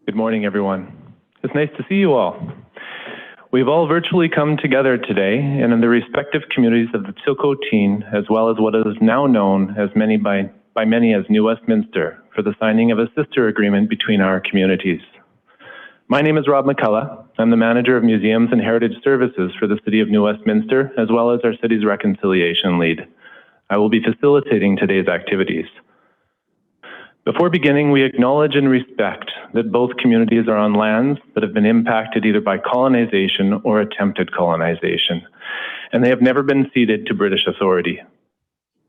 Good morning, everyone. It's nice to see you all. We've all virtually come together today and in the respective communities of the Tsilhqot'in, as well as what is now known as by many as New Westminster, for the signing of a sister agreement between our communities. My name is Rob McCullough. I'm the Manager of Museums and Heritage Services for the City of New Westminster, as well as our city's reconciliation lead. I will be facilitating today's activities. Before beginning, we acknowledge and respect that both communities are on lands that have been impacted either by colonization or attempted colonization, and they have never been ceded to British authority.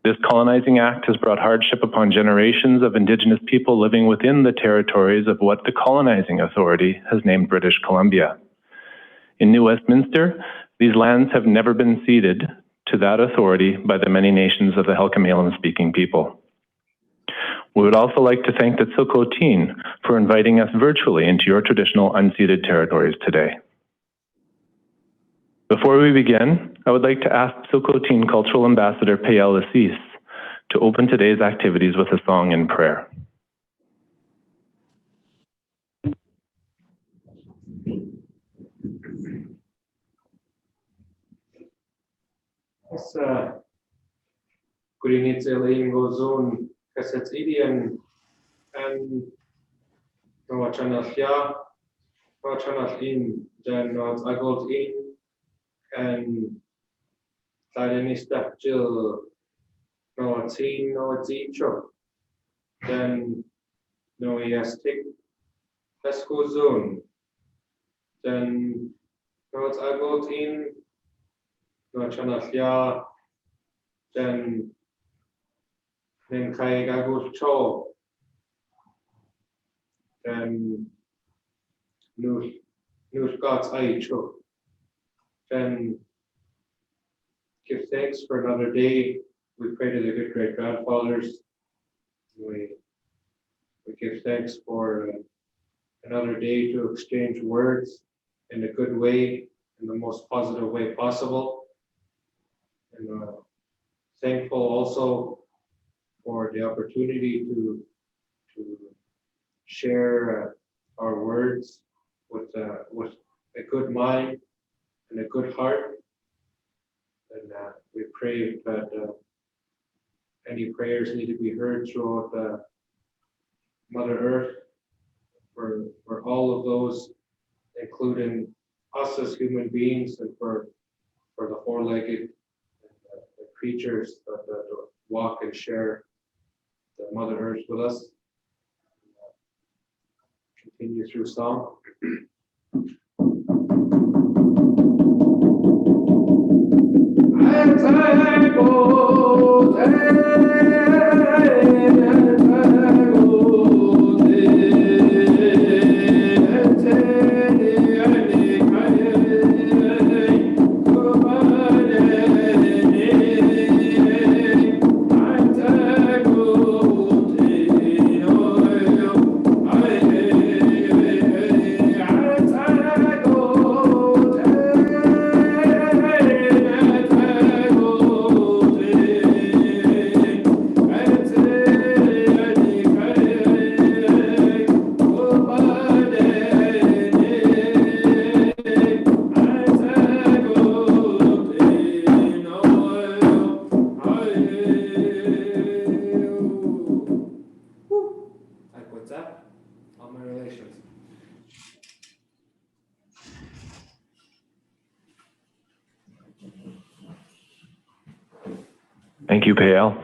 This colonizing act has brought hardship upon generations of Indigenous people living within the territories of what the colonizing authority has named British Columbia. In New Westminster, these lands have never been ceded to that authority by the many nations of the Tl'etinqox-speaking people. We would also like to thank the Tsilhqot'in for inviting us virtually into your traditional unceded territories today. Before we begin, I would like to ask Tsilhqot'in Cultural Ambassador Payel Assis to open today's activities with a song and prayer. Tl'etinqox and Tl'etinqox and and Tl'etinqox then Tl'esqox then Tl'etinqox then then then give thanks for another day. We pray to the good great grandfathers. We give thanks for another day to exchange words in a good way, in the most positive way possible. And thankful also for the opportunity to share our words with a good mind and a good heart. And we pray that any prayers need to be heard throughout Mother Earth for all of those, including us as human beings, and for the four-legged creatures that walk and share the Mother Earth with us. Continue through song. Thank you, Payel.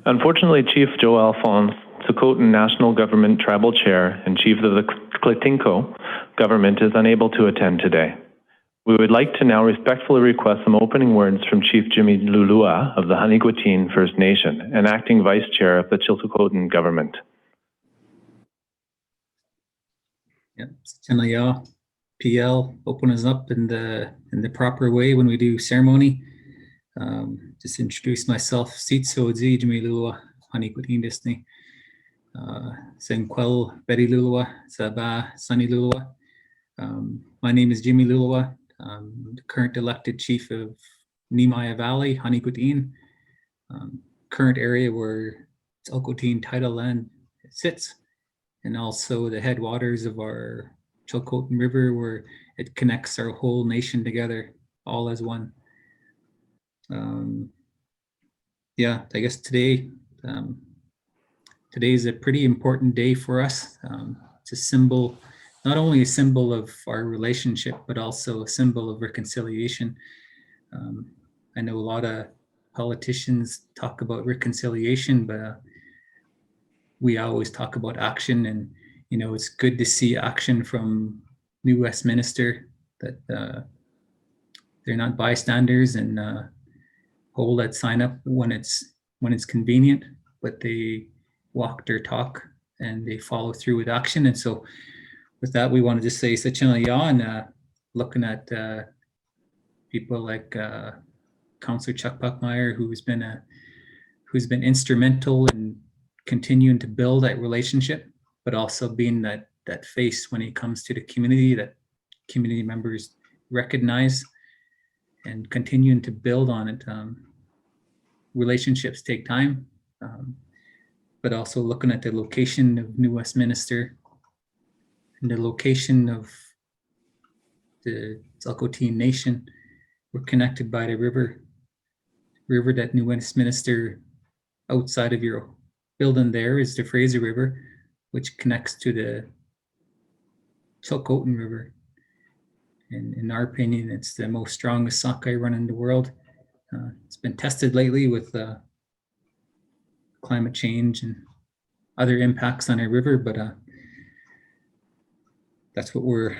Unfortunately, Chief Joe Alphonse, Tŝilhqot'in National Government Tribal Chair and Chief of the Tl'etinqox government, is unable to attend today. We would like to now respectfully request some opening words from Chief Jimmy Lulua of the Xeni Gwet'in First Nation and Acting Vice Chair of the Tŝilhqot'in government. Yeah, PL, open us up in the proper way when we do ceremony. Just introduce myself. Sitso Jimmy Lulua, Xeni Gwet'in Disney. Senquel Betty Lulua, Saba Sunny Lulua. My name is Jimmy Lulua. I'm the current elected chief of Nemaya Valley, Xeni Gwet'in. Current area where Tsilhqot'in title land sits and also the headwaters of our Tsilhqot'in River, where it connects our whole nation together, all as one. Yeah, I guess today is a pretty important day for us. It's a symbol, not only a symbol of our relationship, but also a symbol of reconciliation. I know a lot of politicians talk about reconciliation, but we always talk about action, and it's good to see action from New Westminster, that they're not bystanders and hold that sign up when it's convenient, but they walk their talk and they follow through with action. And so with that, we want to just say Tŝilhqot'in, and looking at people like Councillor Chuck Buckmeyer, who's been instrumental in continuing to build that relationship, but also being that face when it comes to the community that community members recognize, and continuing to build on it. Relationships take time, but also looking at the location of New Westminster and the location of the Tl'esqoch'in Nation. We're connected by the river that New Westminster, outside of your building there, is the Fraser River, which connects to the Tsilhqot'in River. And in our opinion, it's the most strongest sockeye run in the world. It's been tested lately with climate change and other impacts on our river, but that's what we're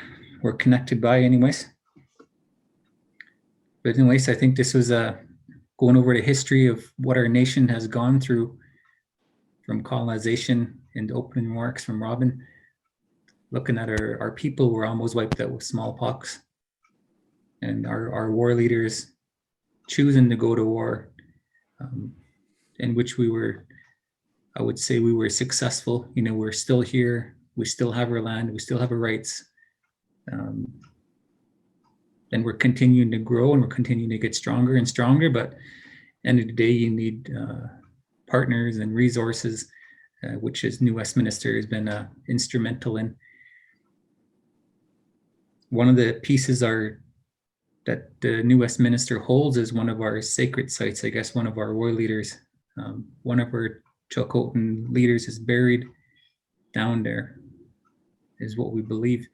connected by anyways. But anyways, I think this was going over the history of what our nation has gone through, from colonization, and opening remarks from Robin, looking at our people were almost wiped out with smallpox, and our war leaders choosing to go to war, in which I would say we were successful. We're still here, we still have our land, we still have our rights, and we're continuing to grow, and we're continuing to get stronger and stronger. But end of the day, you need partners and resources, which is New Westminster has been instrumental in. One of the pieces that the New Westminster holds is one of our sacred sites. I guess one of our war leaders, one of our Tŝilhqot'in leaders, is buried down there, is what we believe.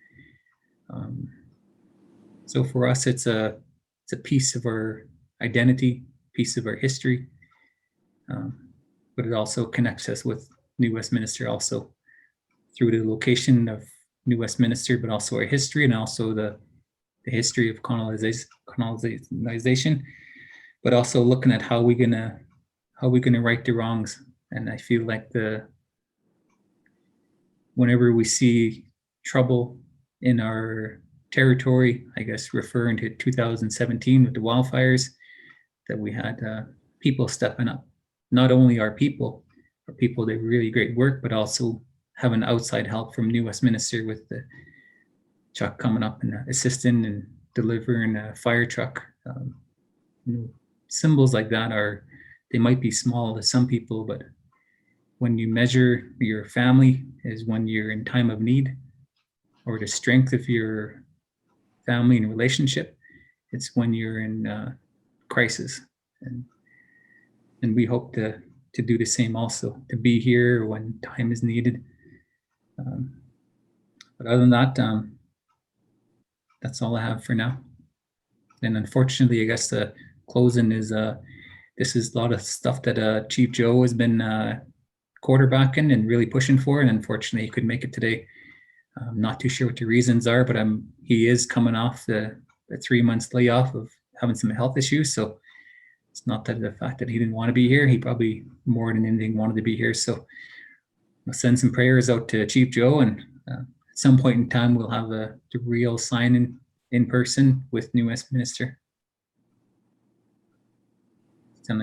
So for us, it's a piece of our identity, piece of our history, but it also connects us with New Westminster, also through the location of New Westminster, but also our history, and also the history of colonization, but also looking at how we're gonna right the wrongs. And I feel like whenever we see trouble in our territory, I guess referring to 2017 with the wildfires, that we had people stepping up. Not only our people did really great work, but also having outside help from New Westminster, with the Chuck coming up and assisting and delivering a fire truck. Symbols like that they might be small to some people, but when you measure your family is when you're in time of need, or the strength of your family and relationship, it's when you're in crisis. And we hope to do the same also, to be here when time is needed. But other than that, that's all I have for now. And unfortunately, I guess the closing is, this is a lot of stuff that Chief Joe has been quarterbacking and really pushing for, and unfortunately he couldn't make it today. I'm not too sure what the reasons are, but he is coming off the 3 months layoff of having some health issues. So it's not that the fact that he didn't want to be here, he probably more than anything wanted to be here. So I'll send some prayers out to Chief Joe, and at some point in time we'll have the real sign in person with New Westminster. Thank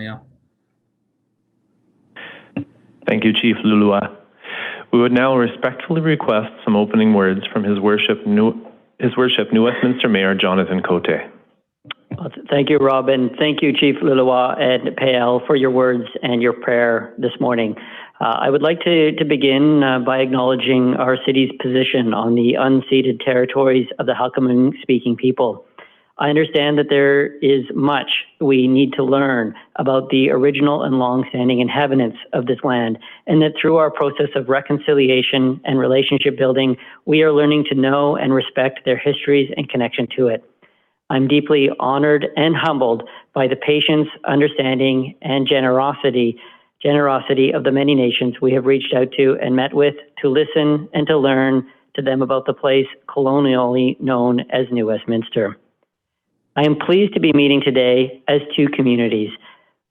you, Chief Lulua. We would now respectfully request some opening words from His Worship New Westminster Mayor Jonathan Cote. Well, thank you, Robin. Thank you, Chief Lulua and Payal, for your words and your prayer this morning. I would like to begin by acknowledging our city's position on the unceded territories of the Tl'etinqox-speaking people. I understand that there is much we need to learn about the original and long-standing inhabitants of this land, and that through our process of reconciliation and relationship building, we are learning to know and respect their histories and connection to it. I'm deeply honored and humbled by the patience, understanding, and generosity of the many nations we have reached out to and met with to listen and to learn to them about the place colonially known as New Westminster. I am pleased to be meeting today as two communities,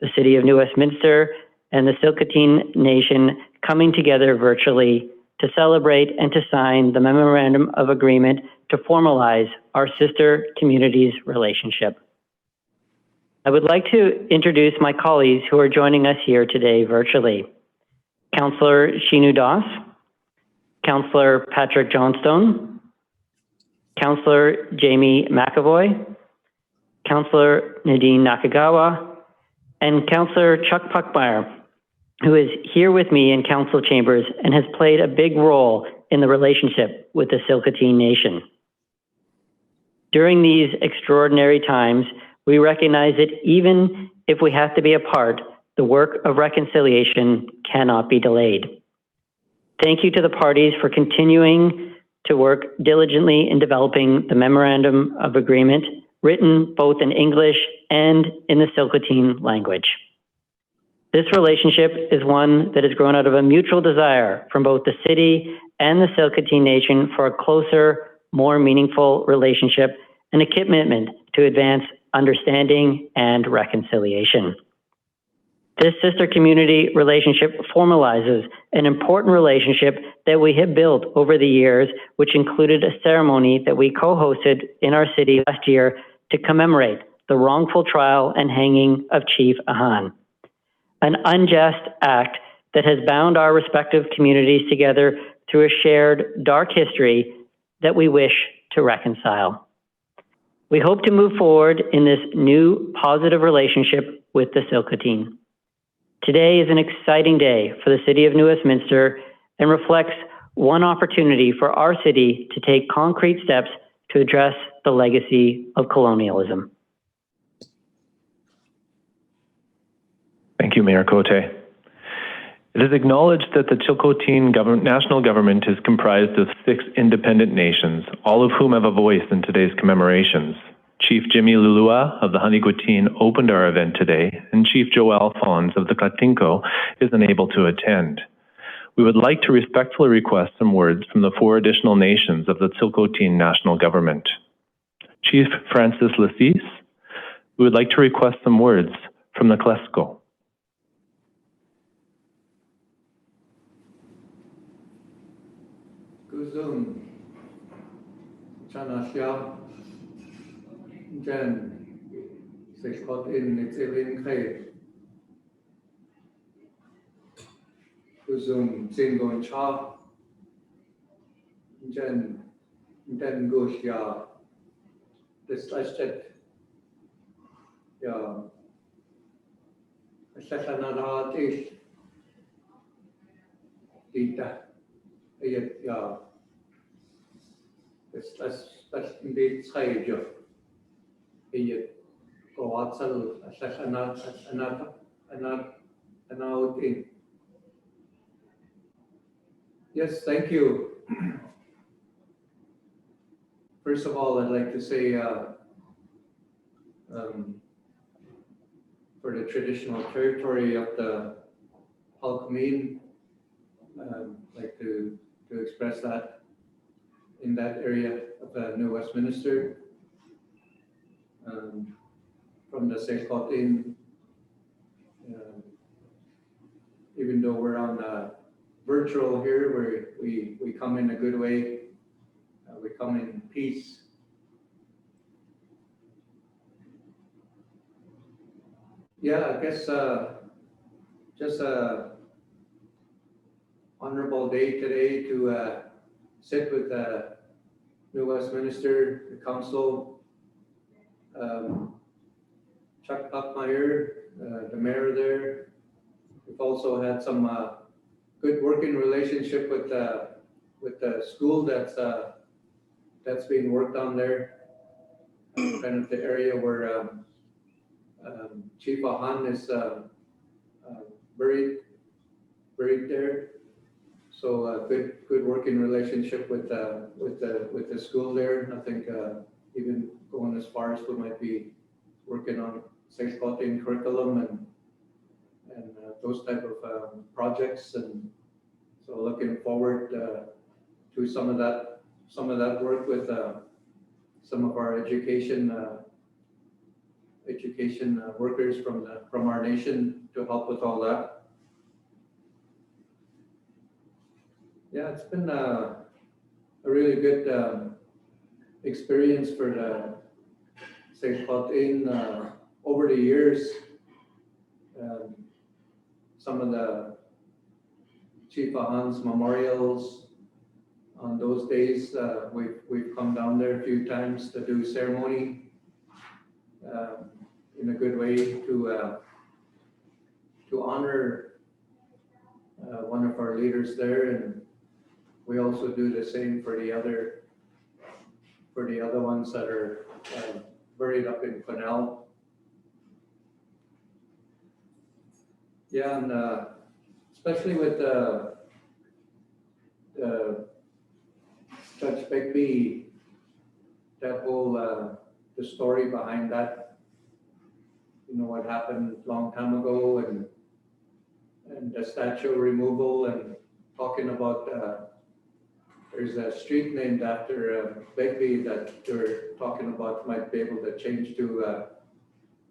the City of New Westminster and the Tŝilhqot'in Nation, coming together virtually to celebrate and to sign the Memorandum of Agreement to formalize our sister communities' relationship. I would like to introduce my colleagues who are joining us here today virtually. Councillor Shinu Das, Councillor Patrick Johnstone, Councillor Jamie McAvoy, Councillor Nadine Nakagawa, and Councillor Chuck Puckmeyer, who is here with me in council chambers and has played a big role in the relationship with the Tŝilhqot'in Nation. During these extraordinary times, we recognize that even if we have to be apart, the work of reconciliation cannot be delayed. Thank you to the parties for continuing to work diligently in developing the Memorandum of Agreement, written both in English and in the Tŝilhqot'in language. This relationship is one that has grown out of a mutual desire from both the city and the Tŝilhqot'in Nation for a closer, more meaningful relationship and a commitment to advance understanding and reconciliation. This sister community relationship formalizes an important relationship that we have built over the years, which included a ceremony that we co-hosted in our city last year to commemorate the wrongful trial and hanging of Chief Ahan, an unjust act that has bound our respective communities together through a shared dark history that we wish to reconcile. We hope to move forward in this new positive relationship with the Tŝilhqot'in. Today is an exciting day for the City of New Westminster and reflects one opportunity for our city to take concrete steps to address the legacy of colonialism. Thank you, Mayor Cote. It is acknowledged that the Tŝilhqot'in national government is comprised of 6 independent nations, all of whom have a voice in today's commemorations. Chief Jimmy Lulua of the Xeni Gwet'in opened our event today, and Chief Joe Alphonse of the Tl'etinqox is unable to attend. We would like to respectfully request some words from the 4 additional nations of the Tŝilhqot'in national government. Chief Francis Lassis, we would like to request some words from the Tl'esqox. Kuzum, Chanasya, Jen, Tl'esqo'tin Tl'etinqox, Kuzum, Zingon Cha, Jen, Gusya, Tl'esqox, Ya, Tl'etinqox, Dita, Ya, Tl'esqo'tin Tl'etinqox. Yes, thank you. First of all, I'd like to say for the traditional territory of the Tl'etinqox, I'd like to express that in that area of New Westminster. From the Tŝilhqot'in, even though we're on virtual here, where we come in a good way, we come in peace. Yeah, I guess just a honorable day today to sit with New Westminster, the council, Chuck Puckmeyer, the mayor there. We've also had some good working relationship with the school that's being worked on there. Kind of the area where Chief Ahan is buried there. So good working relationship with the school there. I think even going as far as we might be working on Tl'esqoch'in curriculum and those type of projects. And so looking forward to some of that work with some of our education workers from our nation to help with all that. Yeah, it's been a really good experience for the Tsilhqot'in over the years. Some of the Chief Ahan's memorials on those days, we've come down there a few times to do ceremony in a good way to honor one of our leaders there, and we also do the same for the other ones that are buried up in Quesnel. Yeah, and especially with Judge Bagby, that whole the story behind that, you know, what happened a long time ago, and the statue removal, and talking about there's a street named after Bagby that they're talking about might be able to change to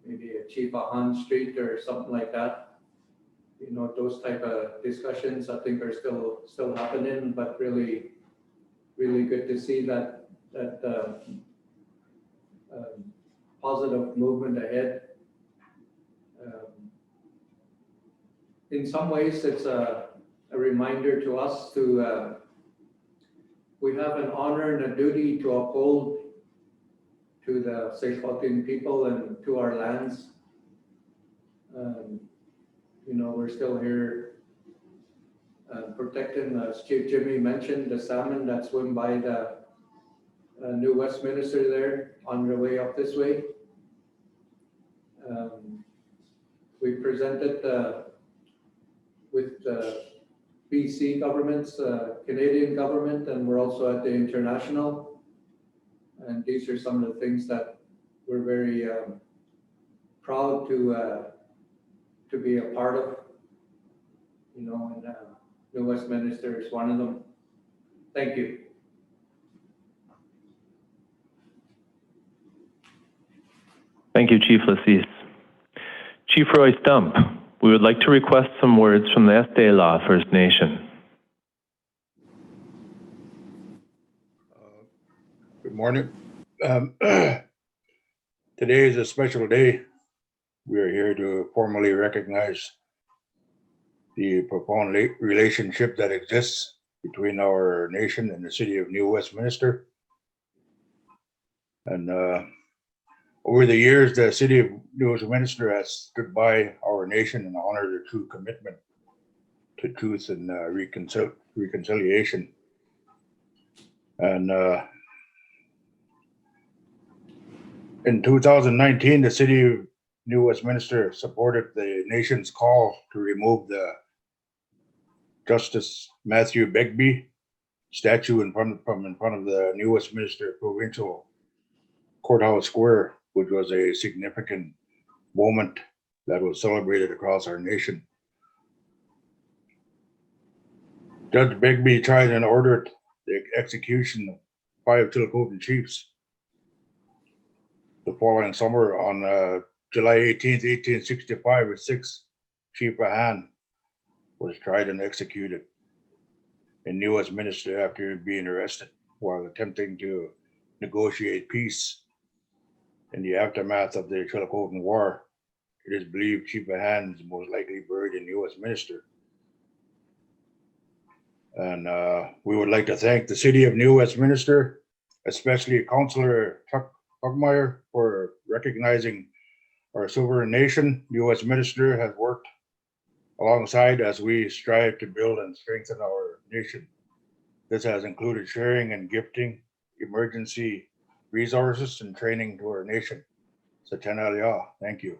maybe a Chief Ahan Street or something like that. You know, those type of discussions I think are still happening, but really good to see that positive movement ahead. In some ways, it's a reminder to us to we have an honor and a duty to uphold to the Tsilhqot'in people and to our lands. You know, we're still here protecting, as Chief Jimmy mentioned, the salmon that swim by the New Westminster there on their way up this way. We presented with the BC governments, Canadian government, and we're also at the international. And these are some of the things that we're very proud to be a part of. You know, and New Westminster is one of them. Thank you. Thank you, Chief Tl'esqoch. Chief Roy Stump, we would like to request some words from the ʔEsdilagh First Nation. Good morning. Today is a special day. We are here to formally recognize the profound relationship that exists between our nation and the City of New Westminster. And over the years, the City of New Westminster has stood by our nation and honored their true commitment to truth and reconciliation. And in 2019, the City of New Westminster supported the nation's call to remove the Justice Matthew Bagby statue in front of the New Westminster Provincial Courthouse Square, which was a significant moment that was celebrated across our nation. Judge Bagby tried and ordered the execution of 5 Tŝilhqot'in chiefs the following summer on July 18th, 1865, with 6 Chief Ahan was tried and executed in New Westminster after being arrested while attempting to negotiate peace. In the aftermath of the Tŝilhqot'in War, it is believed Chief Ahan is most likely buried in New Westminster. And we would like to thank the City of New Westminster, especially Councillor Chuck Hugmeyer, for recognizing our sovereign nation. New Westminster has worked alongside as we strive to build and strengthen our nation. This has included sharing and gifting emergency resources and training to our nation. Thank you.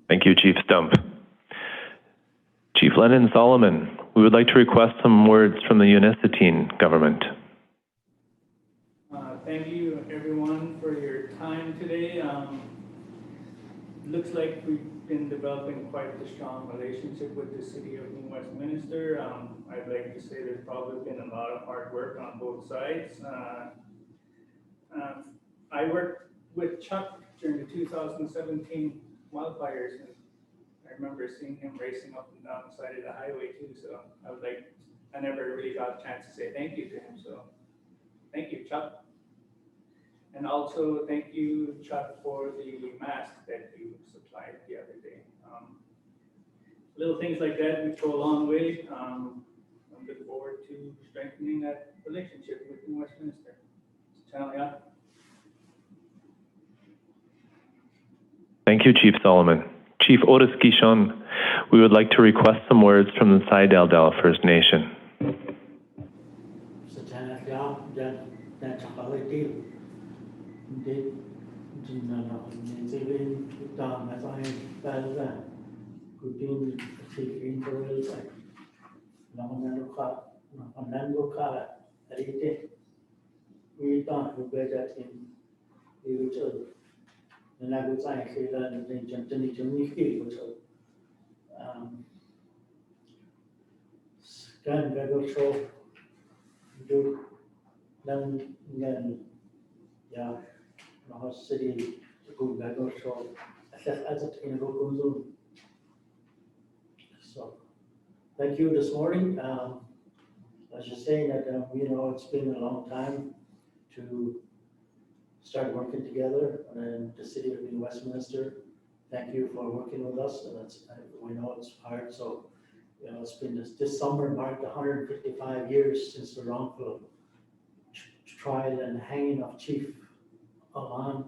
Thank you, Chief Stump. Chief Lennon Solomon, we would like to request some words from the Tl'esqoch'in government. Thank you, everyone, for your time today. Looks like we've been developing quite a strong relationship with the City of New Westminster. I'd like to say there's probably been a lot of hard work on both sides. I worked with Chuck during the 2017 wildfires, and I remember seeing him racing up and down the side of the highway too. So I never really got a chance to say thank you to him. So thank you, Chuck. And also thank you, Chuck, for the mask that you supplied the other day. Little things like that would go a long way. I'm looking forward to strengthening that relationship with New Westminster. Tshilhqot'in. Thank you, Chief Solomon. Chief Otis Gishon, we would like to request some words from the ideldel First Nation. City So thank you this morning. I was just saying that it's been a long time to start working together, and the City of New Westminster, thank you for working with us. And we know it's hard. So it's been this summer marked 155 years since the wrongful trial and hanging of Chief Alan.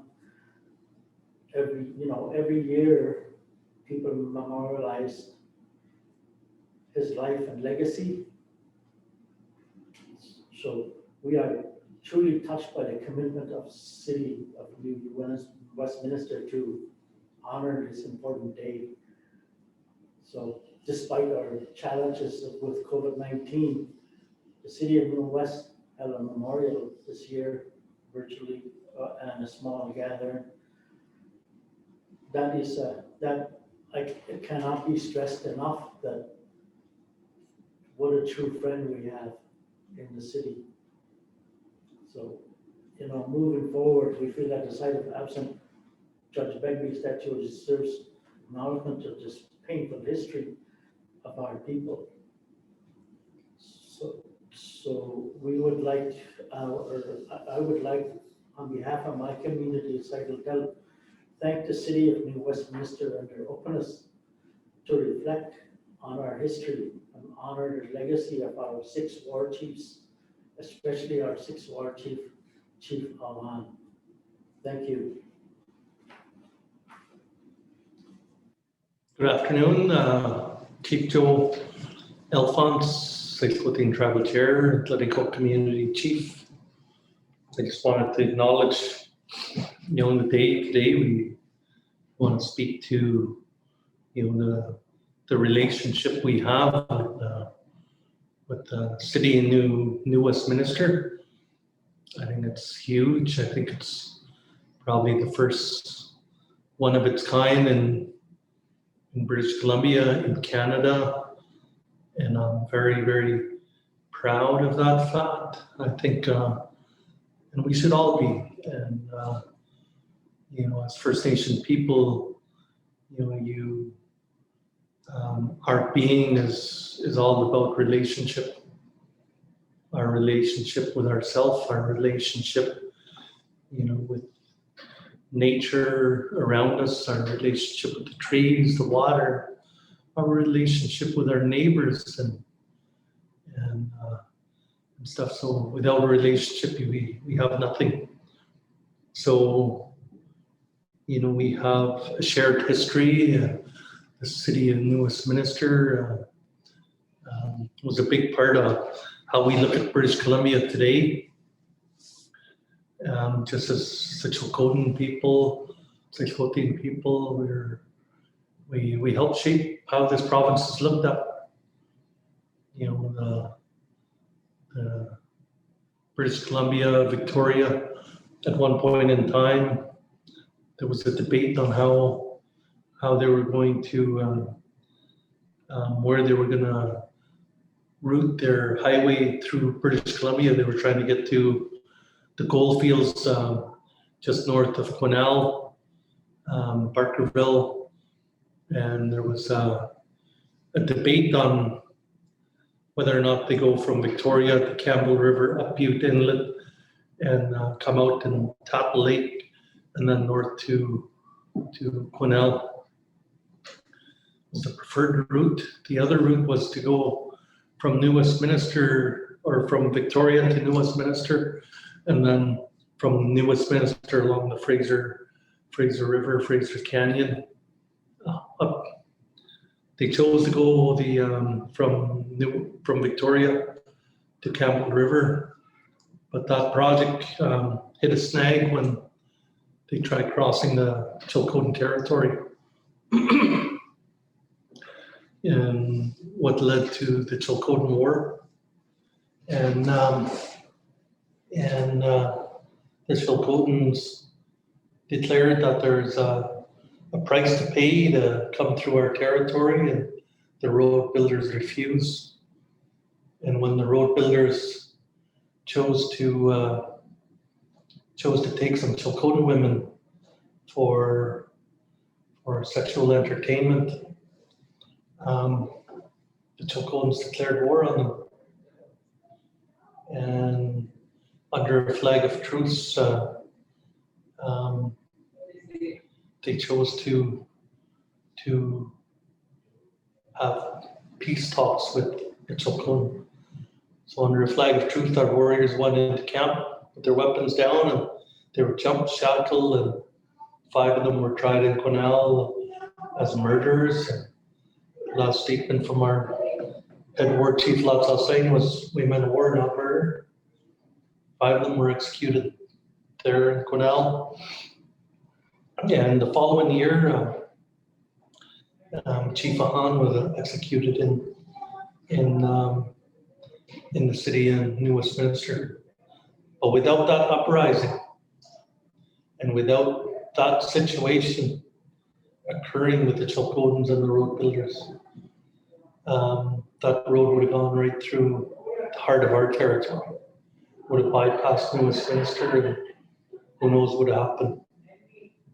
Every year people memorialize his life and legacy. So we are truly touched by the commitment of City of New Westminster to honor this important day. So despite our challenges with COVID-19, the City of New West held a memorial this year virtually and a small gathering. It cannot be stressed enough that what a true friend we have in the city. So, moving forward, we feel that the sight of absent Judge Bagby statue deserves acknowledgement of this painful history of our people. So we would like, I would like, on behalf of my community, Ideldel, thank the City of New Westminster and their openness to reflect on our history and honor the legacy of our 6 war chiefs, especially our 6th War Chief, Chief Alan. Thank you. Good afternoon, Chief Joe Alphonse, Tsilhqot'in Tribal Chair, Tl'etinqox Community Chief. I just wanted to acknowledge, the day today we want to speak to, the relationship we have with the City of New Westminster. I think it's huge. I think it's probably the first one of its kind in British Columbia, in Canada, and I'm very, very proud of that fact. I think, and we should all be. And as First Nation people, our being is all about relationship. Our relationship with ourselves, our relationship, with nature around us, our relationship with the trees, the water, our relationship with our neighbors and stuff. So without a relationship, we have nothing. So, we have a shared history. The City of New Westminster was a big part of how we look at British Columbia today. Just as the Tŝilhqot'in people, Tsilhqot'in people, we help shape how this province is looked at. The British Columbia, Victoria, at one point in time, there was a debate on how they were going to, where they were going to route their highway through British Columbia. They were trying to get to the gold fields just north of Quesnel, Barkerville, and there was a debate on whether or not they go from Victoria to Campbell River up Butte Inlet and come out in Tapple Lake and then north to Quesnel was the preferred route. The other route was to go from New Westminster, or from Victoria to New Westminster, and then from New Westminster along the Fraser River, Fraser Canyon up. They chose to go from Victoria to Campbell River, but that project hit a snag when they tried crossing the Tŝilhqot'in territory, and what led to the Tŝilhqot'in War, and the Tŝilhqot'ins declared that there's a price to pay to come through our territory, and the road builders refused. And when the road builders chose to take some Tŝilhqot'in women for sexual entertainment, the Tŝilhqot'ins declared war on them. And under a flag of truce, they chose to have peace talks with the Tŝilhqot'in. So under a flag of truce, our warriors went into camp with their weapons down, and they were jumped, shackled, and 5 of them were tried in Quesnel as murderers. And the last statement from our head war chief, Tl'esqox and Xeni, was, "We meant war, not murder." 5 of them were executed there in Quesnel. And the following year, Chief Ahan was executed in the city of New Westminster. But without that uprising, and without that situation occurring with the Tŝilhqot'ins and the road builders, that road would have gone right through the heart of our territory, would have bypassed New Westminster, and who knows what would have happened.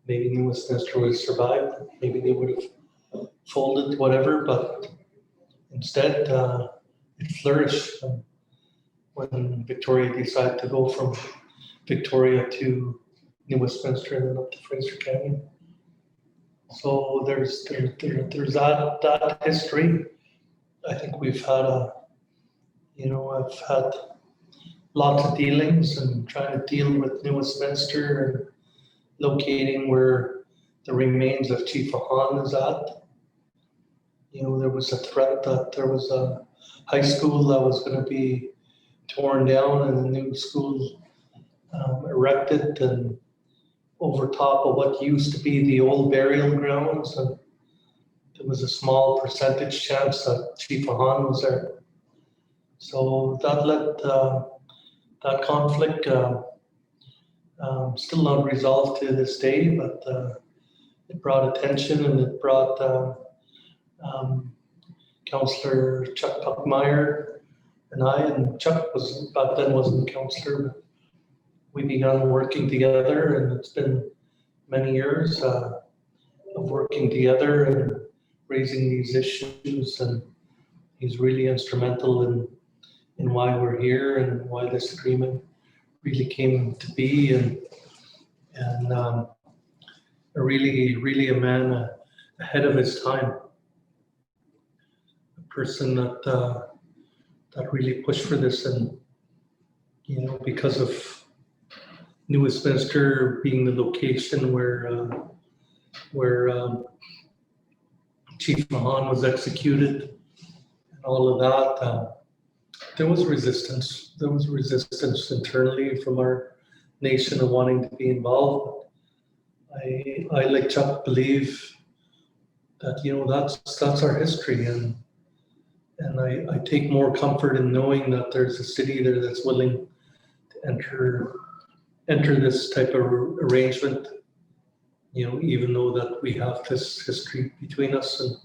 Maybe New Westminster would have survived, maybe they would have folded, whatever, but instead it flourished when Victoria decided to go from Victoria to New Westminster and then up to Fraser Canyon. So there's that history. I think we've had I've had lots of dealings and trying to deal with New Westminster and locating where the remains of Chief Ahan is at. There was a threat that there was a high school that was going to be torn down and a new school erected and over top of what used to be the old burial grounds, and there was a small percentage chance that Chief Ahan was there. So that led that conflict, still not resolved to this day, but it brought attention, and it brought Councillor Chuck Puckmeyer and I, and Chuck was back then wasn't councillor, but we began working together, and it's been many years of working together and raising these issues, and he's really instrumental in why we're here and why this agreement really came to be, and really a man ahead of his time, a person that really pushed for this, and because of New Westminster being the location where where Chief Mahan was executed and all of that. There was resistance. There was resistance internally from our nation of wanting to be involved. I like Chuck, believe that, you know, that's our history, and I take more comfort in knowing that there's a city there that's willing to enter this type of arrangement, you know, even though that we have this history between us. And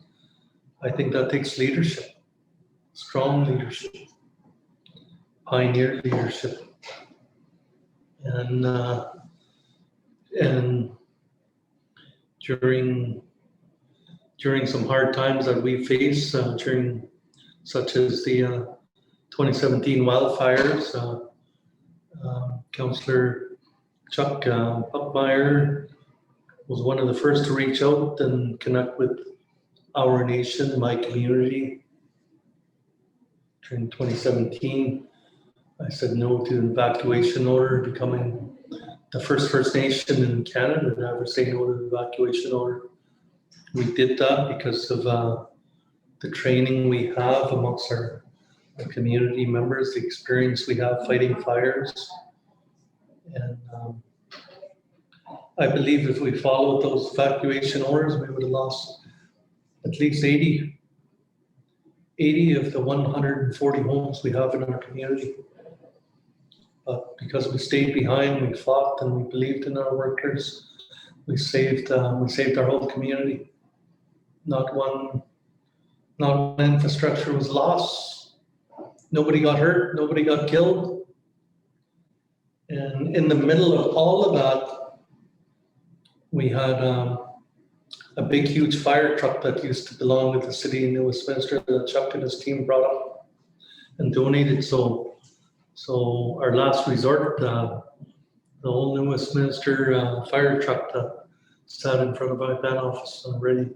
I think that takes leadership, strong leadership, pioneer leadership. And during some hard times that we face, during such as the 2017 wildfires, Councillor Chuck Puckmeyer was one of the first to reach out and connect with our nation, my community. During 2017, I said no to an evacuation order, becoming the first First Nation in Canada to ever say no to the evacuation order. We did that because of the training we have amongst our community members, the experience we have fighting fires. And I believe if we followed those evacuation orders, we would have lost at least 80 of the 140 homes we have in our community. But because we stayed behind, we fought, and we believed in our workers, we saved our whole community. Not one infrastructure was lost. Nobody got hurt. Nobody got killed. And in the middle of all of that, we had a big, huge fire truck that used to belong to the City of New Westminster that Chuck and his team brought up and donated. So our last resort, the old New Westminster fire truck that sat in front of my van office, ready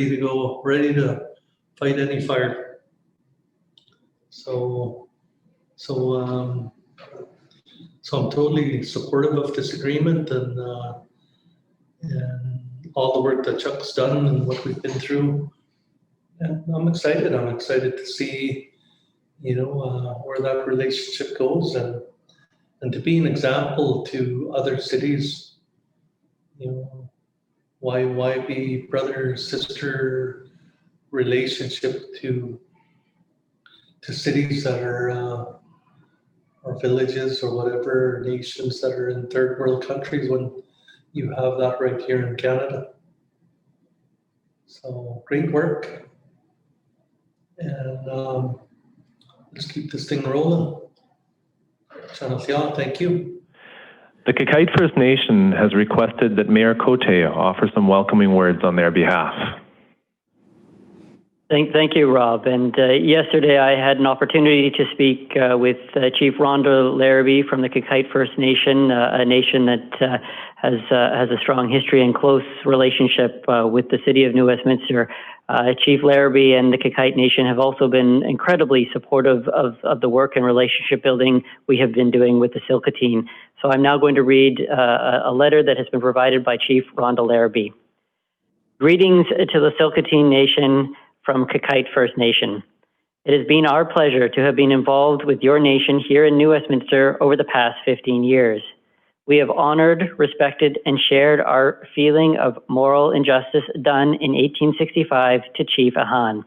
to go, ready to fight any fire. So I'm totally supportive of this agreement and all the work that Chuck's done and what we've been through. And I'm excited. I'm excited to see, you know, where that relationship goes, and to be an example to other cities. You know, why be brother-sister relationship to cities that are or villages or whatever, nations that are in third world countries, when you have that right here in Canada. So great work, and let's keep this thing rolling. Thank you. The Tl'etinqox First Nation has requested that Mayor Cote offer some welcoming words on their behalf. Thank you, Rob. And yesterday I had an opportunity to speak with Chief Rhonda Larrabee from the Tl'etinqox First Nation, a nation that has a strong history and close relationship with the City of New Westminster. Chief Larrabee and the Tl'etinqox Nation have also been incredibly supportive of the work and relationship building we have been doing with the Tsilhqot'in. So I'm now going to read a letter that has been provided by Chief Rhonda Larrabee. Greetings to the Tsilhqot'in Nation from Tl'etinqox First Nation. It has been our pleasure to have been involved with your nation here in New Westminster over the past 15 years. We have honored, respected, and shared our feeling of moral injustice done in 1865 to Chief Ahan.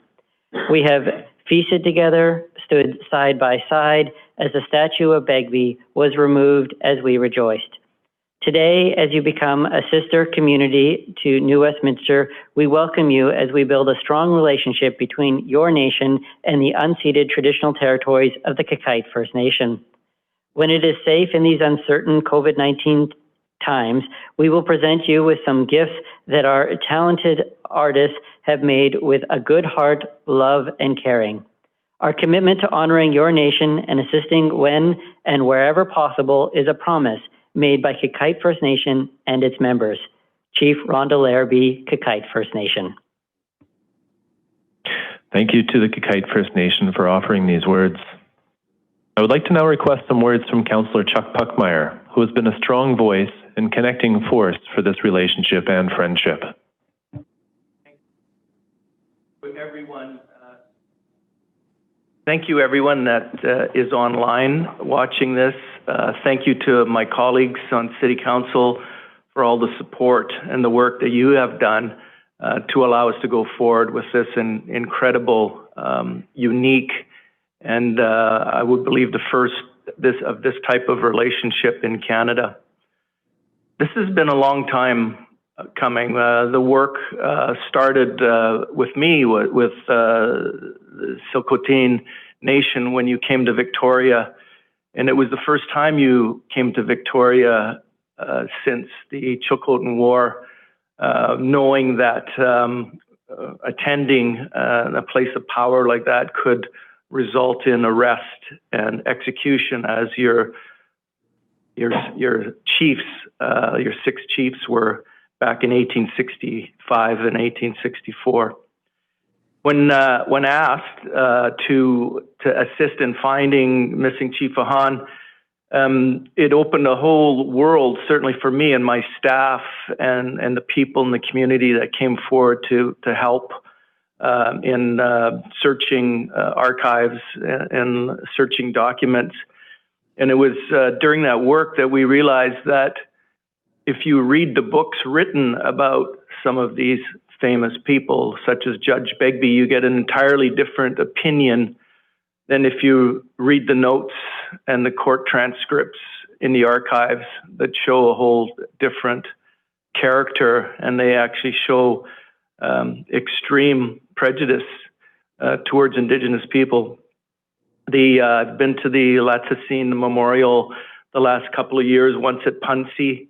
We have feasted together, stood side by side as the statue of Bagby was removed as we rejoiced. Today, as you become a sister community to New Westminster, we welcome you as we build a strong relationship between your nation and the unceded traditional territories of the Tl'etinqox First Nation. When it is safe in these uncertain COVID-19 times, we will present you with some gifts that our talented artists have made with a good heart, love, and caring. Our commitment to honoring your nation and assisting when and wherever possible is a promise made by Tl'etinqox First Nation and its members. Chief Rhonda Larrabee, Tl'etinqox First Nation. Thank you to the Tl'etinqox First Nation for offering these words. I would like to now request some words from Councillor Chuck Puckmeyer, who has been a strong voice and connecting force for this relationship and friendship. everyone. Thank you, everyone that is online watching this. Thank you to my colleagues on City Council for all the support and the work that you have done to allow us to go forward with this incredible, unique, and I would believe the first of this type of relationship in Canada. This has been a long time coming. The work started with me with the Tsilhqot'in Nation when you came to Victoria, and it was the first time you came to Victoria since the Tŝilhqot'in War, knowing that attending a place of power like that could result in arrest and execution, as your chiefs, your 6 chiefs were back in 1865 and 1864. When asked to assist in finding missing Chief Ahan, it opened a whole world, certainly for me and my staff and the people in the community that came forward to help in searching archives and searching documents. And it was during that work that we realized that if you read the books written about some of these famous people, such as Judge Bagby, you get an entirely different opinion than if you read the notes and the court transcripts in the archives that show a whole different character, and they actually show extreme prejudice towards Indigenous people. I've been to the Tl'esqox Memorial the last couple of years, once at Puncie,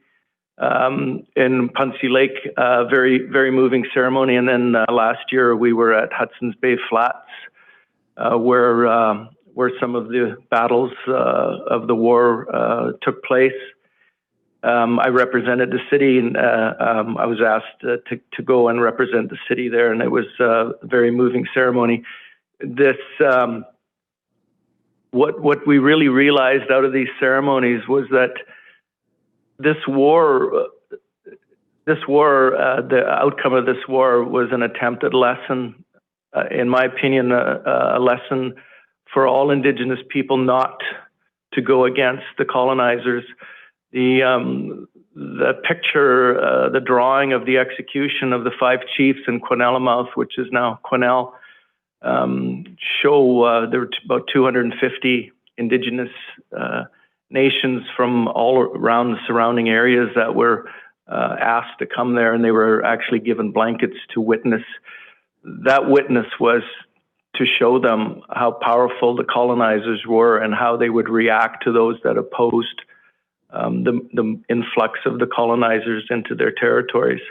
in Puncie Lake, very, very moving ceremony. And then last year we were at Hudson's Bay Flats, where some of the battles of the war took place. I represented the city, and I was asked to go and represent the city there, and it was a very moving ceremony. This, what we really realized out of these ceremonies was that this war, the outcome of this war was an attempted lesson, in my opinion, a lesson for all Indigenous people not to go against the colonizers. The picture, the drawing of the execution of the 5 chiefs in Quesnel, which is now Quesnel, show there were about 250 Indigenous nations from all around the surrounding areas that were asked to come there, and they were actually given blankets to witness. That witness was to show them how powerful the colonizers were and how they would react to those that opposed the influx of the colonizers into their territories.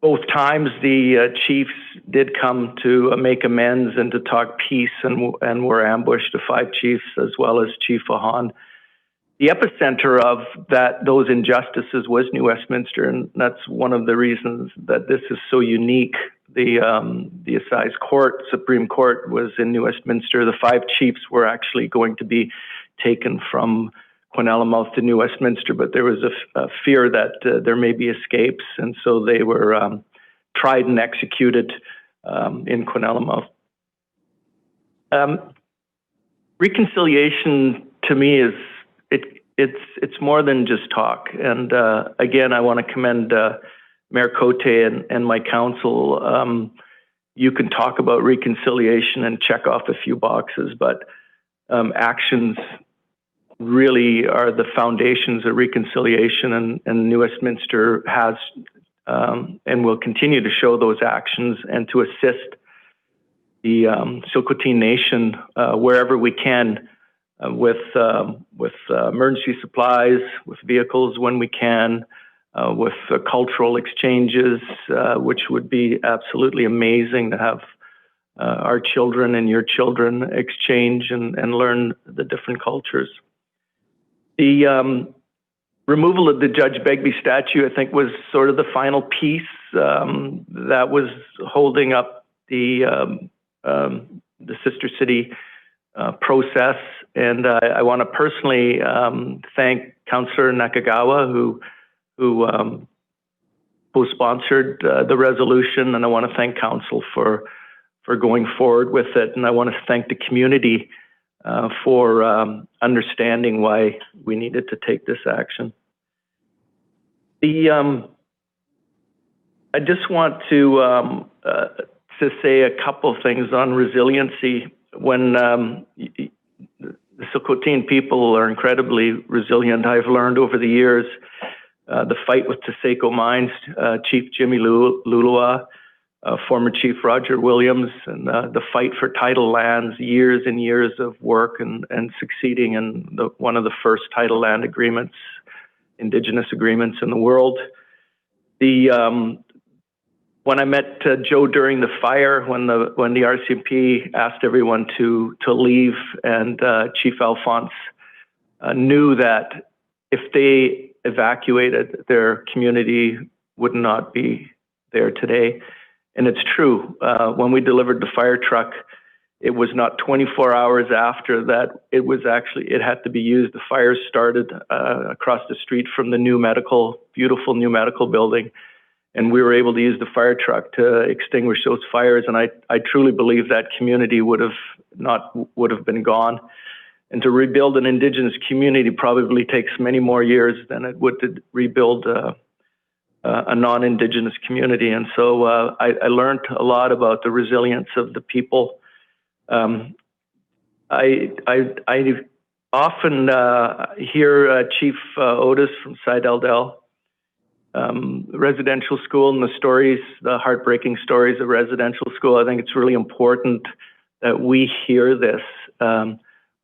Both times the chiefs did come to make amends and to talk peace, and were ambushed, the 5 chiefs as well as Chief Ahan. The epicenter of those injustices was New Westminster, and that's one of the reasons that this is so unique. The Assize Court, Supreme Court, was in New Westminster. The 5 chiefs were actually going to be taken from Quesnel to New Westminster, but there was a fear that there may be escapes, and so they were tried and executed in Quesnel. Reconciliation to me is it's more than just talk. And again, I want to commend Mayor Cote and my council. You can talk about reconciliation and check off a few boxes, but actions really are the foundations of reconciliation, and New Westminster has and will continue to show those actions and to assist the Tŝilhqot'in Nation wherever we can with emergency supplies, with vehicles when we can, with cultural exchanges, which would be absolutely amazing to have our children and your children exchange and learn the different cultures. The removal of the Judge Bagby statue, I think, was sort of the final piece that was holding up the sister city process. And I want to personally thank Councillor Nakagawa, who co-sponsored the resolution, and I want to thank council for going forward with it. And I want to thank the community for understanding why we needed to take this action. I just want to say a couple things on resiliency. When the Tsilhqot'in people are incredibly resilient, I've learned over the years, the fight with Taseko Mines, Chief Jimmy Lulua, former Chief Roger Williams, and the fight for title lands, years and years of work and succeeding in one of the first title land agreements, Indigenous agreements in the world. When I met Joe during the fire, when the RCMP asked everyone to leave, and Chief Alphonse knew that if they evacuated, their community would not be there today. And it's true. When we delivered the fire truck, it was not 24 hours after that. It had to be used. The fire started across the street from the beautiful new medical building. And we were able to use the fire truck to extinguish those fires. And I truly believe that community would have been gone. And to rebuild an Indigenous community probably takes many more years than it would to rebuild a non-Indigenous community. And so I learned a lot about the resilience of the people. I often hear Chief Otis from ideldel, residential school, and the heartbreaking stories of residential school. I think it's really important that we hear this.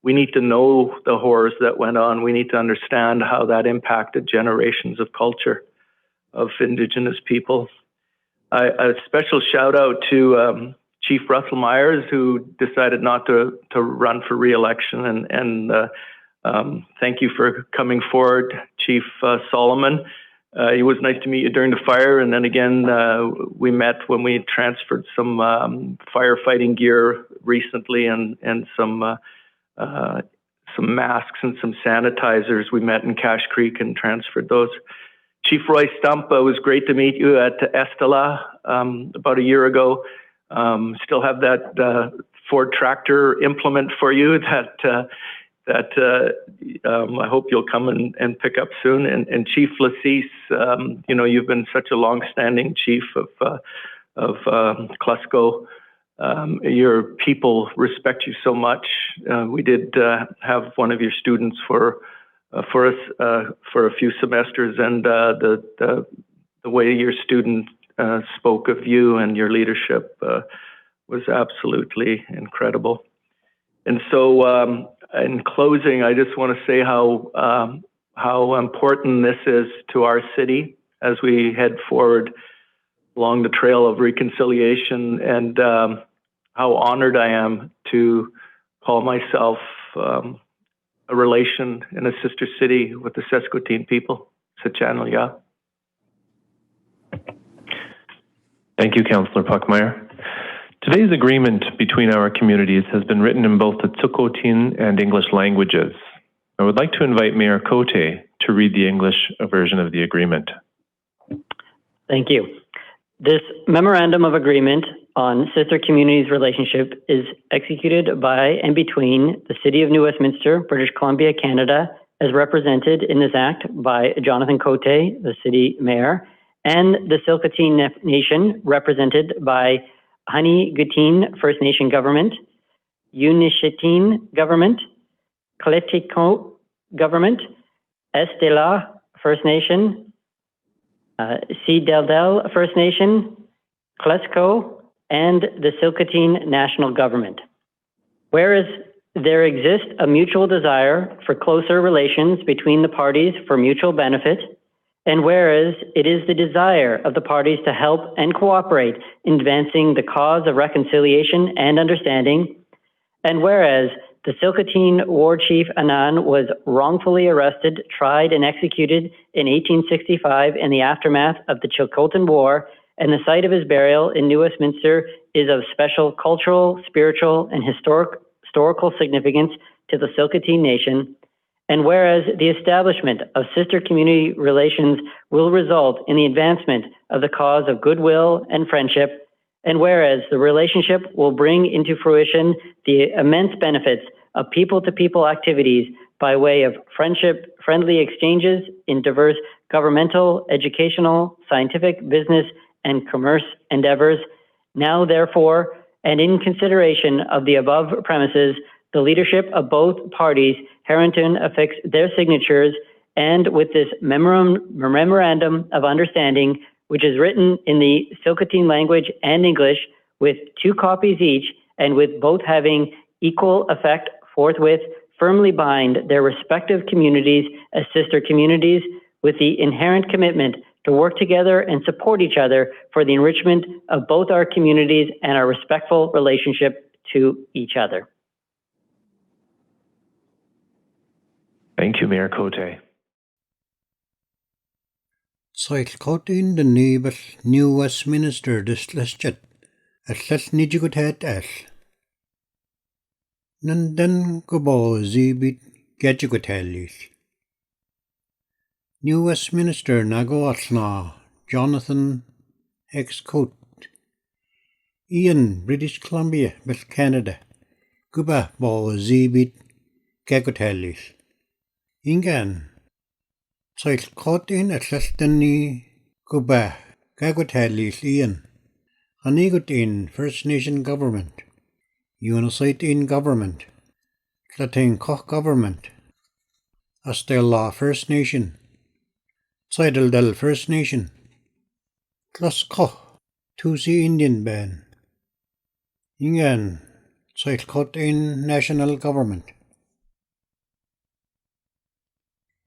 We need to know the horrors that went on. We need to understand how that impacted generations of culture of Indigenous people. A special shout out to Chief Russell Myers, who decided not to run for re-election, and thank you for coming forward, Chief Solomon. It was nice to meet you during the fire, and then again, we met when we transferred some firefighting gear recently, and some masks and some sanitizers. We met in Cache Creek and transferred those. Chief Roy Stump, it was great to meet you at ʔEsdilagh about a year ago. Still have that Ford tractor implement for you that I hope you'll come and pick up soon. And Chief Tl'esqox, you've been such a long-standing chief of Tl'esqox. Your people respect you so much. We did have one of your students for us for a few semesters, and the way your student spoke of you and your leadership was absolutely incredible. And so, in closing, I just want to say how important this is to our city as we head forward along the trail of reconciliation, and how honored I am to call myself a relation in a sister city with the Tŝilhqot'in people. Tŝilhqot'in. Thank you, Councillor Puckmeyer. Today's agreement between our communities has been written in both the Tsilhqot'in and English languages. I would like to invite Mayor Cote to read the English version of the agreement. Thank you. This Memorandum of Agreement on Sister Communities Relationship is executed by and between the City of New Westminster, British Columbia, Canada, as represented in this act by Jonathan Cote, the City Mayor, and the Tŝilhqot'in Nation, represented by Xeni Gwet'in First Nation Government, Untitled Government, Tl'etinqox Government, ʔEsdilagh First Nation, ideldel First Nation, Tl'esqox, and the Tŝilhqot'in National Government. Whereas there exists a mutual desire for closer relations between the parties for mutual benefit, and whereas it is the desire of the parties to help and cooperate in advancing the cause of reconciliation and understanding, and whereas the Tŝilhqot'in War Chief Anan was wrongfully arrested, tried, and executed in 1865 in the aftermath of the Tŝilhqot'in War, and the site of his burial in New Westminster is of special cultural, spiritual, and historical significance to the Tŝilhqot'in Nation, And whereas the establishment of sister community relations will result in the advancement of the cause of goodwill and friendship, and whereas the relationship will bring into fruition the immense benefits of people-to-people activities by way of friendly exchanges in diverse governmental, educational, scientific, business, and commerce endeavors, now therefore, and in consideration of the above premises, the leadership of both parties hereunto affix their signatures, and with this memorandum of understanding, which is written in the Tsilhqot'in language and English, with 2 copies each, and with both having equal effect, forthwith firmly bind their respective communities as sister communities, with the inherent commitment to work together and support each other for the enrichment of both our communities and our respectful relationship to each other. Thank you, Mayor Cote. Tsilhqot'in the New Westminster the Tl'esqoch and Xeni Gwet'in Nandan Gobo Zibit Gwet'in New Westminster Nago Atna Jonathan X. Coat Ian British Columbia Beth Canada Guba Bo Zibit Gwet'in Ingan Tsilhqot'in at Tl'esqoch Guba Gwet'in Ian Xeni First Nation Government Untitled Government Tl'etinqox Government ʔEsdilagh First Nation ideldel First Nation Tl'esqox Tusi Indian Band Ingan Tŝilhqot'in National Government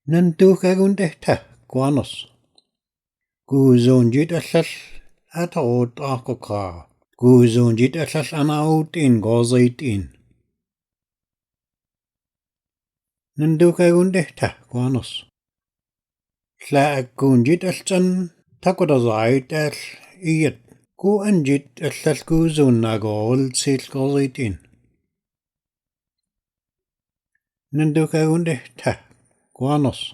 Nantukaguntehta Guanos Guzonjit Allal Ataot Akoka Guzonjit Allal Anaut in Gozaitin Nantukaguntehta Guanos Tla'akunjit Alchan Takodazait Al Iyat Ku Anjit Allal Guzon Nagol Tsilhqot'in Nantukaguntehta Guanos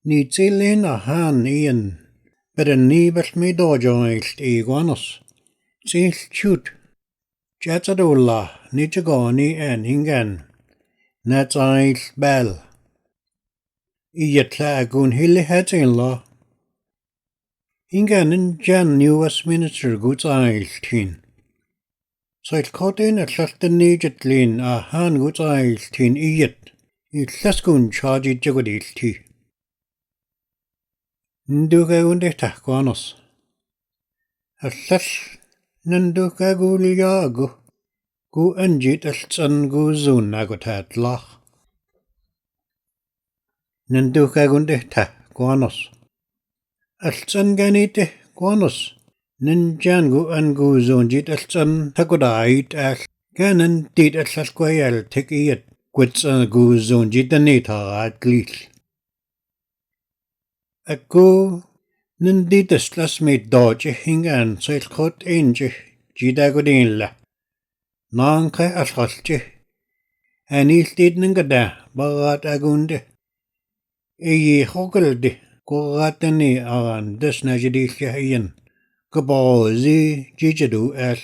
Nitzilin ahan Ian Beren Nibel me dojoilt Guanos Tsilhqot'in Jatsadola Nichagoni and Hingan Natsail Bell Iyatlagun Hilly Hatinla Hingan Jan New Westminster Gutsailtin Tsilhqot'in at Tl'etinqox ahan Gutsailtin Iyat Tl'esqox Charged Jagodilti Ndukaguntehta Guanos Allal Nandukaguliagu Gu Anjit Alchan Guzun Nagotatlach Nandukaguntehta Guanos Alchan Ganite Guanos Ninjangu Anguzonjit Alchan Takodait Al Ganan Dit Alquayal Tekiyat Gwet'in Guzonjit Anita Atlil Aku Ninditas Lasmate Dodge Hingan Tsilhqot'in Jidagodinla Nanka Alhalche Anil Did Ningada Barat Agunde Eye Hogelde Goratani Aran Desnajidilya Ian Gabozi Jijadu Al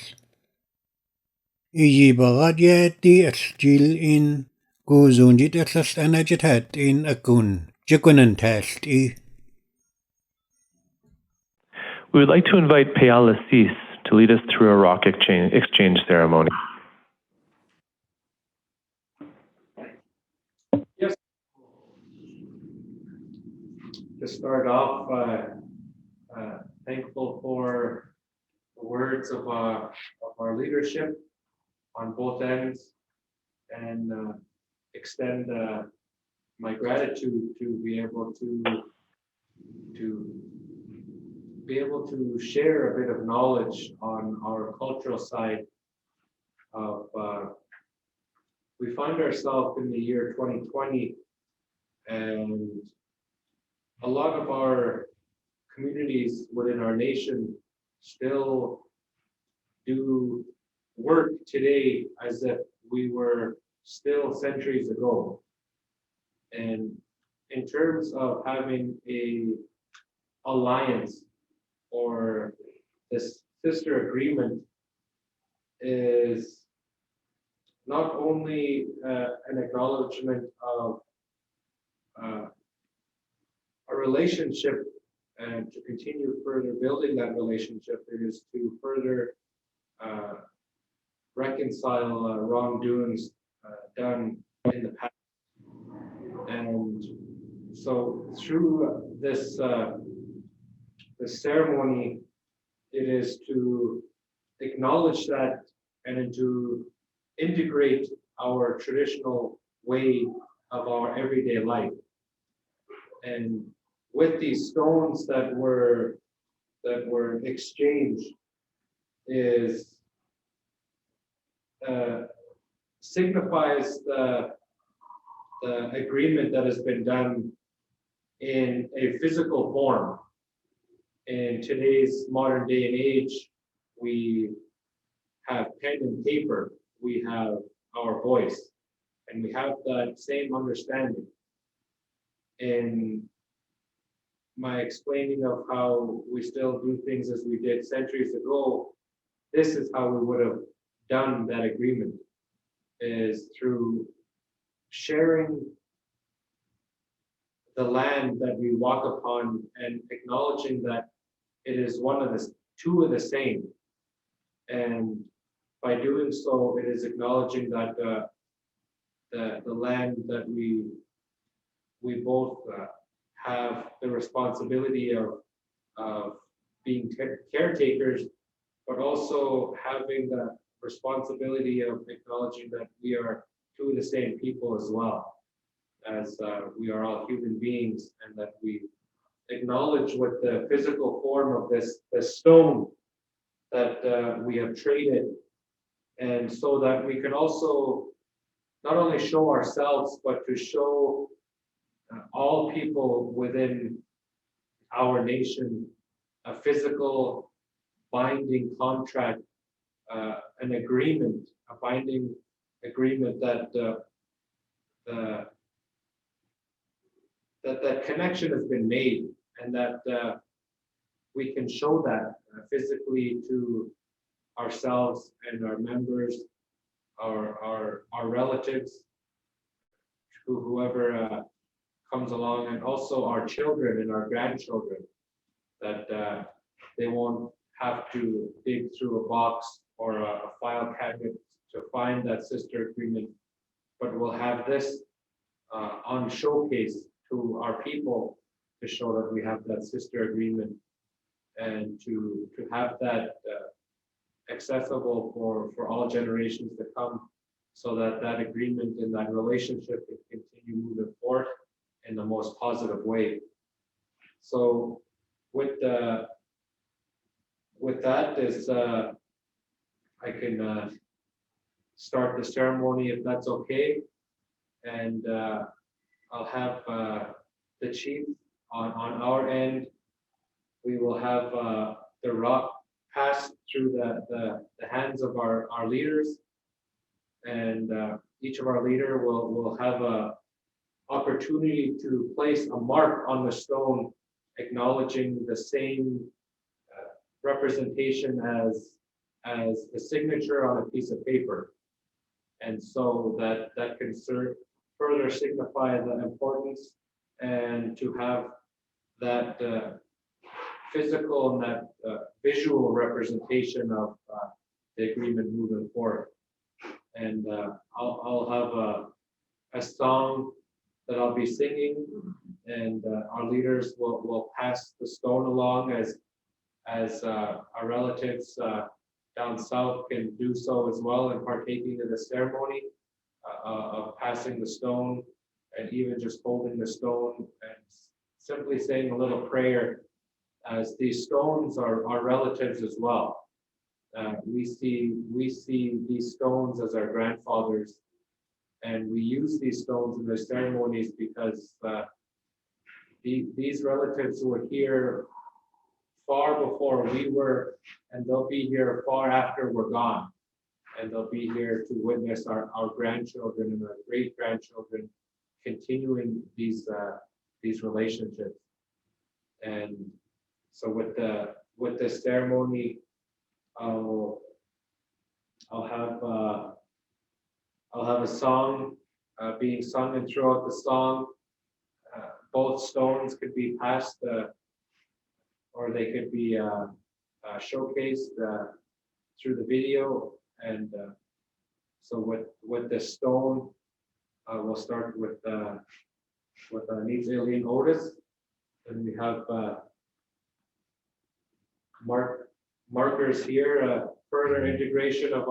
Eye Barat Yati Al Jil in Guzonjit Al Anajitat in Akun Jikunan Talt We would like to invite Payal Assis to lead us through a rock exchange ceremony. Yes. To start off, thankful for the words of our leadership on both ends, and extend my gratitude to be able to share a bit of knowledge on our cultural side of we find ourselves in the year 2020, and a lot of our communities within our nation still do work today as if we were still centuries ago. And in terms of having a alliance or this sister agreement is not only an acknowledgement of a relationship and to continue further building that relationship, it is to further reconcile wrongdoings done in the past. And so through this this ceremony, it is to acknowledge that and to integrate our traditional way of our everyday life. And with these stones that were exchanged is signifies the agreement that has been done in a physical form. In today's modern day and age, we have pen and paper, we have our voice, and we have that same understanding. In my explaining of how we still do things as we did centuries ago, this is how we would have done that agreement, is through sharing the land that we walk upon and acknowledging that it is one of the two of the same. And by doing so, it is acknowledging that the land that we both have the responsibility of being caretakers, but also having the responsibility of acknowledging that we are two of the same people as well, as we are all human beings, and that we acknowledge with the physical form of this stone that we have traded, and so that we can also not only show ourselves, but to show all people within our nation a physical binding contract, an agreement, a binding agreement that that connection has been made, and that we can show that physically to ourselves and our members, our relatives, to whoever comes along, and also our children and our grandchildren, that they won't have to dig through a box or a file cabinet to find that sister agreement, but we'll have this on showcase to our people to show that we have that sister agreement, and to have that accessible for all generations to come, so that that agreement and that relationship can continue moving forward in the most positive way. So with that is I can start the ceremony if that's okay, and I'll have the chief on our end. We will have the rock passed through the hands of our leaders, and each of our leader will have a opportunity to place a mark on the stone, acknowledging the same representation as the signature on a piece of paper, and so that can further signify the importance, and to have that physical and that visual representation of the agreement moving forward. And I'll have a song that I'll be singing, and our leaders will pass the stone along as our relatives down south can do so as well, and partaking in the ceremony of passing the stone, and even just holding the stone and simply saying a little prayer, as these stones are our relatives as well. We see these stones as our grandfathers, and we use these stones in the ceremonies because these relatives were here far before we were, and they'll be here far after we're gone, and they'll be here to witness our grandchildren and our great grandchildren continuing these relationships. And so with the ceremony, I'll have a song being sung, and throughout the song, both stones could be passed, or they could be showcased through the video. And so with the stone, we'll start with Tl'etinqox, and we have markers here, further integration of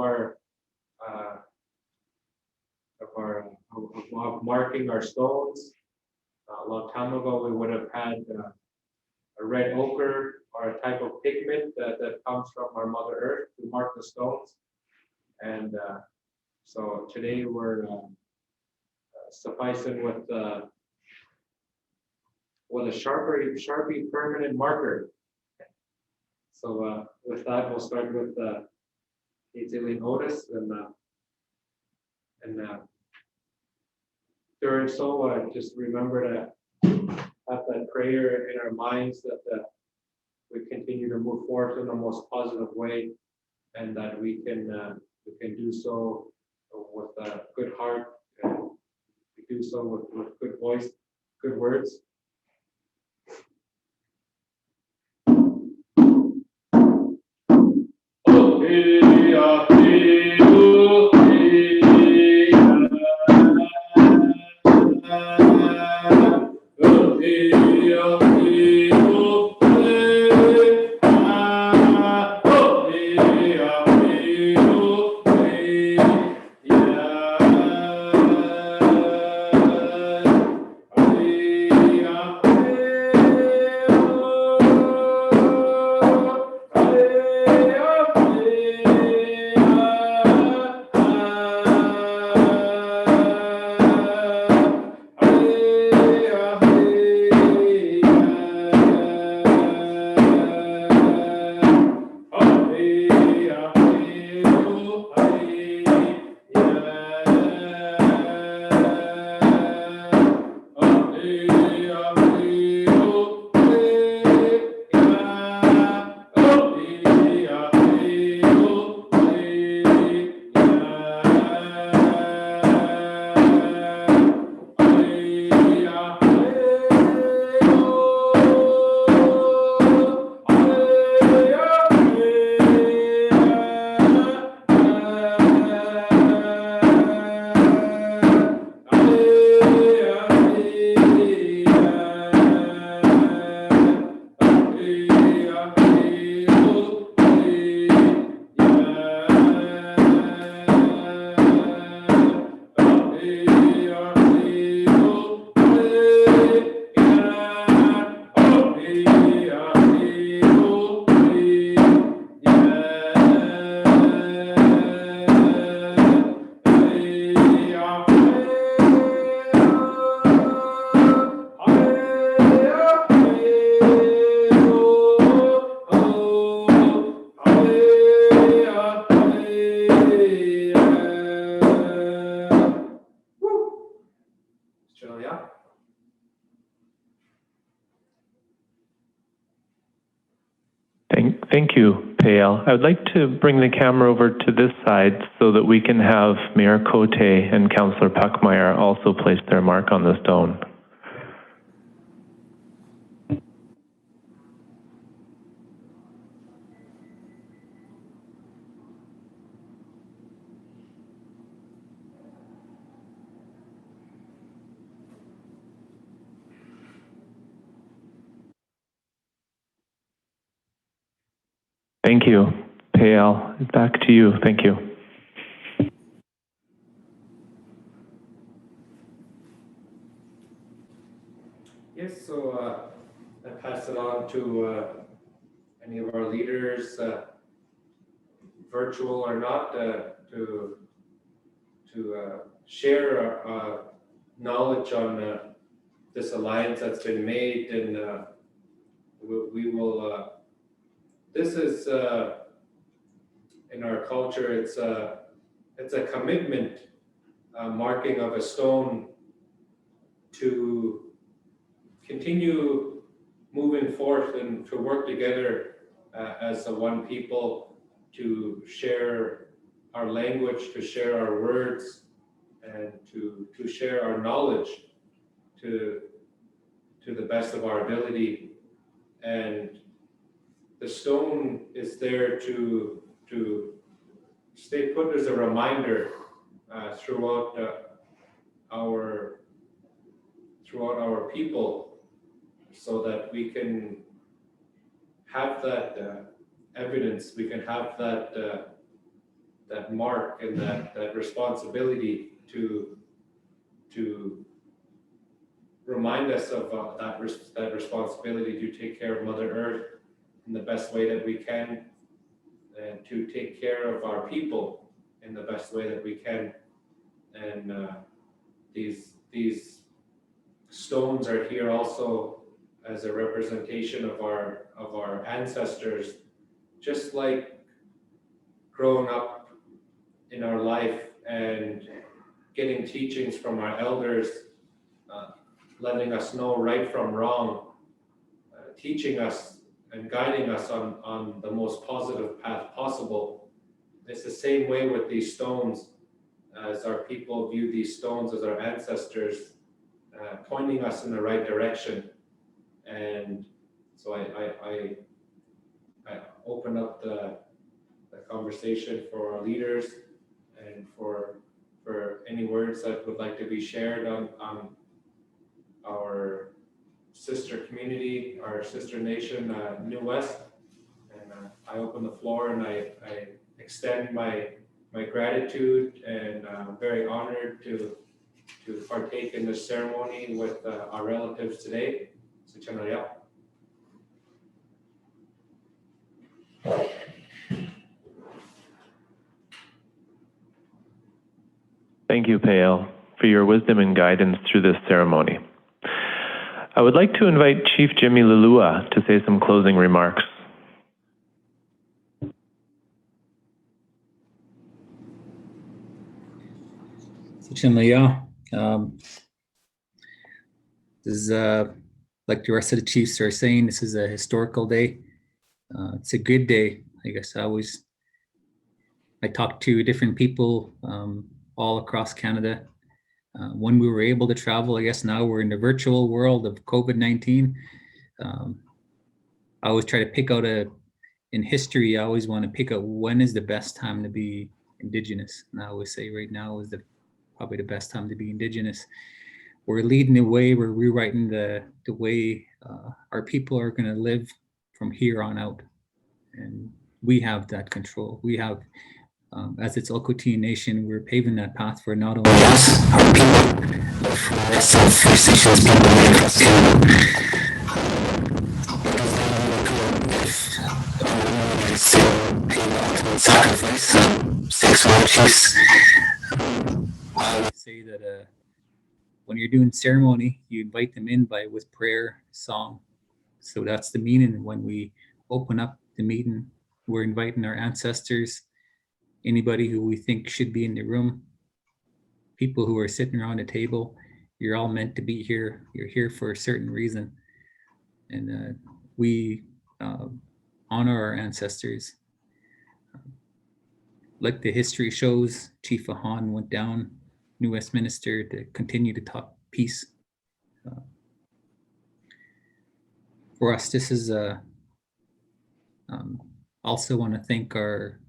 marking our stones. A long time ago, we would have had a red ochre or a type of pigment that comes from our Mother Earth to mark the stones. And so today we're sufficing with a Sharpie permanent marker. So with that, we'll start with Tl'etinqox, and during so just remember to have that prayer in our minds that we continue to move forward in the most positive way, and that we can do so with a good heart, and we do so with good voice, good words. Thank you, Payal. I would like to bring the camera over to this side so that we can have Mayor Cote and Councillor Puckmeyer also place their mark on the stone. Thank you. Payal, back to you. Thank you. Yes, so I pass it on to any of our leaders, virtual or not, to share knowledge on this alliance that's been made, and we will. This is in our culture. It's a commitment, marking of a stone to continue moving forth and to work together as a one people, to share our language, to share our words, and to share our knowledge to the best of our ability. And the stone is there to stay put as a reminder throughout our people, so that we can have that evidence, we can have that mark and that responsibility to remind us of that responsibility to take care of Mother Earth in the best way that we can, and to take care of our people in the best way that we can. And these stones are here also as a representation of our ancestors, just like growing up in our life and getting teachings from our elders, letting us know right from wrong, teaching us and guiding us on the most positive path possible. It's the same way with these stones, as our people view these stones as our ancestors, pointing us in the right direction. And so I open up the conversation for our leaders and for any words that would like to be shared on our sister community, our sister nation, New West. And I open the floor and I extend my gratitude, and I'm very honored to partake in this ceremony with our relatives today. Tŝilhqot'in. Thank you, Pael, for your wisdom and guidance through this ceremony. I would like to invite Chief Jimmy Lulua to say some closing remarks. Tŝilhqot'in. This is like the rest of the chiefs are saying, this is a historical day. It's a good day. I guess I talked to different people all across Canada. When we were able to travel, I guess now we're in the virtual world of COVID-19. I always try to pick out in history, I always want to pick out when is the best time to be Indigenous. And I always say right now is probably the best time to be Indigenous. We're leading the way, we're rewriting the way our people are going to live from here on out. And we have that control. We have, as the Tl'esqoch'in Nation, we're paving that path for not only us, our people, but for the rest of First Nations people across Canada. Sacrifice 6 more chiefs. I would say that when you're doing ceremony, you invite them in with prayer, song. So that's the meaning. When we open up the meeting, we're inviting our ancestors, anybody who we think should be in the room, people who are sitting around the table. You're all meant to be here. You're here for a certain reason. And we honor our ancestors. Like the history shows, Chief Ahan went down New Westminster to continue to talk peace. For us, this is also want to thank our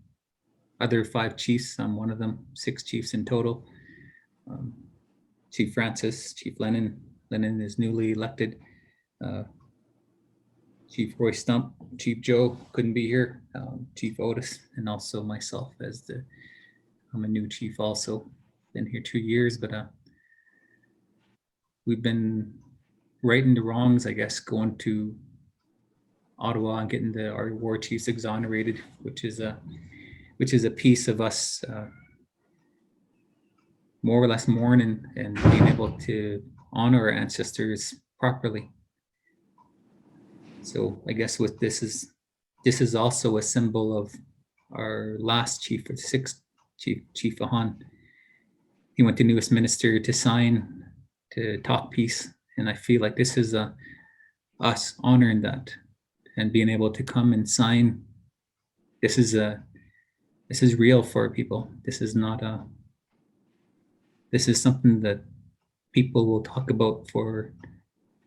other 5 chiefs. I'm one of them, 6 chiefs in total. Chief Francis, Chief Lennon is newly elected. Chief Roy Stump, Chief Joe couldn't be here, Chief Otis, and also myself I'm a new chief also. Been here 2 years, but we've been righting the wrongs, I guess, going to Ottawa and getting our war chiefs exonerated, which is a piece of us more or less mourning and being able to honor our ancestors properly. So I guess with this is also a symbol of our last chief, or 6th chief, Chief Ahan. He went to New Westminster to sign to talk peace. And I feel like this is us honoring that and being able to come and sign. This is real for people. This is not this is something that people will talk about for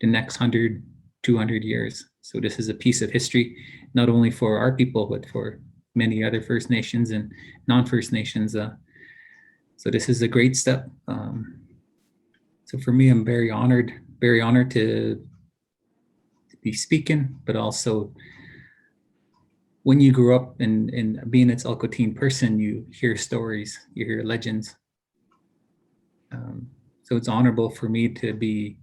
the next 100, 200 years. So this is a piece of history, not only for our people, but for many other First Nations and non-First Nations. So this is a great step. So for me, I'm very honored to be speaking, but also when you grow up and being a Tsilhqot'in person, you hear stories, you hear legends. So it's honorable for me to be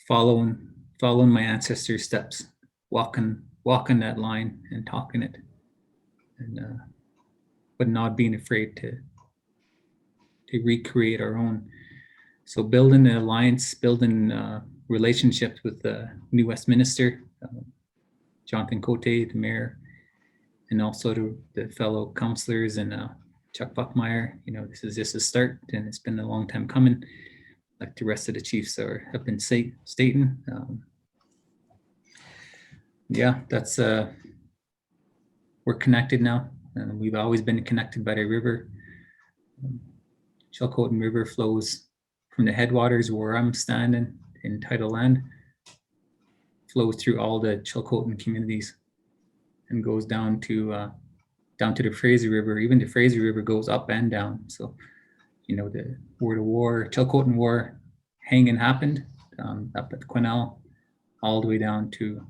following my ancestors' steps, walking that line and talking it, and but not being afraid to recreate our own. So building an alliance, building relationships with New Westminster, Tl'etinqox, the mayor, and also the fellow councillors and Chuck Buckmeyer. This is just a start, and it's been a long time coming. Like the rest of the chiefs have been stating. Yeah, that's we're connected now, and we've always been connected by the river. Tŝilhqot'in River flows from the headwaters where I'm standing in tidal land, flows through all the Tŝilhqot'in communities and goes down to the Fraser River. Even the Fraser River goes up and down. So, where the Tŝilhqot'in War hanging happened up at Quesnel, all the way down to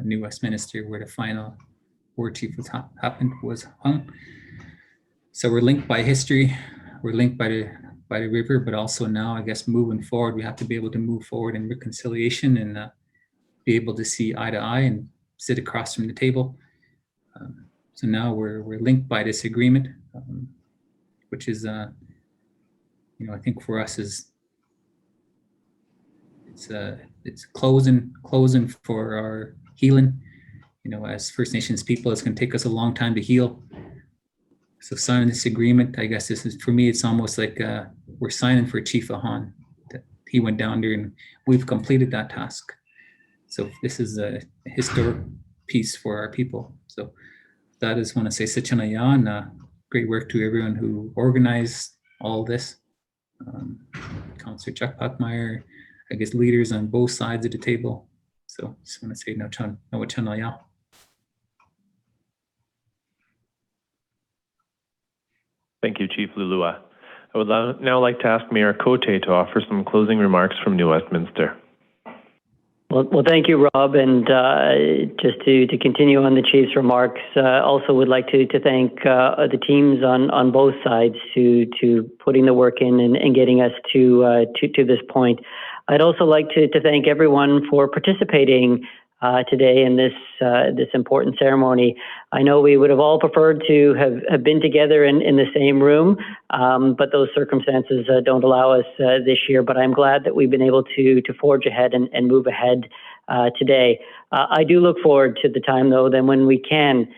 New Westminster, where the final war chief was hung. So we're linked by history. We're linked by the river, but also now, I guess, moving forward, we have to be able to move forward in reconciliation and be able to see eye to eye and sit across from the table. So now we're linked by this agreement, which is, I think for us it's closing for our healing. As First Nations people, it's going to take us a long time to heal. So signing this agreement, I guess for me, it's almost like we're signing for Chief Ahan. That he went down there and we've completed that task. So this is a historic piece for our people. So that is want to say Sichana and great work to everyone who organized all this. Councillor Chuck Buckmeyer, I guess leaders on both sides of the table. So just want to say Nawachana ya. Thank you, Chief Lulua. I would now like to ask Mayor Cote to offer some closing remarks from New Westminster. Well, thank you, Rob. And just to continue on the Chief's remarks, also would like to thank the teams on both sides to putting the work in and getting us to this point. I'd also like to thank everyone for participating today in this important ceremony. I know we would have all preferred to have been together in the same room, but those circumstances don't allow us this year. But I'm glad that we've been able to forge ahead and move ahead today. I do look forward to the time, though, then when we can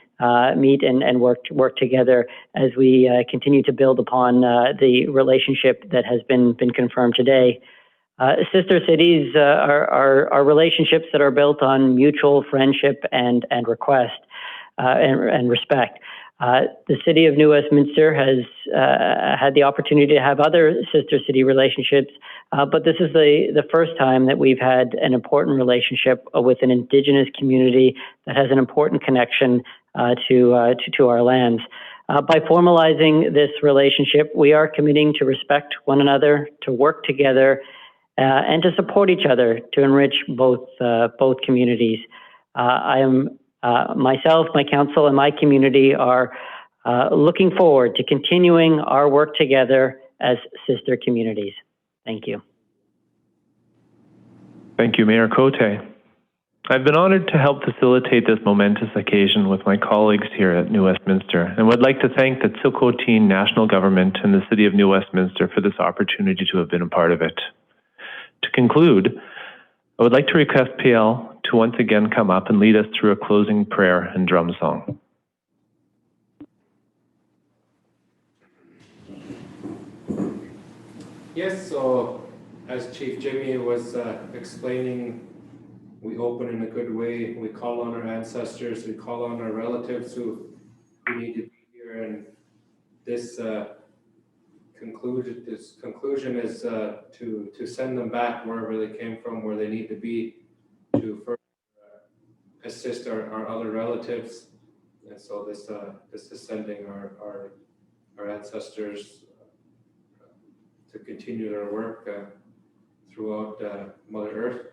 meet and work together as we continue to build upon the relationship that has been confirmed today. Sister cities are relationships that are built on mutual friendship and request and respect. The City of New Westminster has had the opportunity to have other sister city relationships, but this is the first time that we've had an important relationship with an Indigenous community that has an important connection to our lands. By formalizing this relationship, we are committing to respect one another, to work together, and to support each other to enrich both communities. I am myself, my council, and my community are looking forward to continuing our work together as sister communities. Thank you. Thank you, Mayor Cote. I've been honored to help facilitate this momentous occasion with my colleagues here at New Westminster, and would like to thank the Tsilhqot'in National Government and the City of New Westminster for this opportunity to have been a part of it. To conclude, I would like to request PL to once again come up and lead us through a closing prayer and drum song. Yes, so as Chief Jimmy was explaining, we open in a good way. We call on our ancestors, we call on our relatives who need to be here, and this conclusion is to send them back wherever they came from, where they need to be, to further assist our other relatives. And so this is sending our ancestors to continue their work throughout Mother Earth.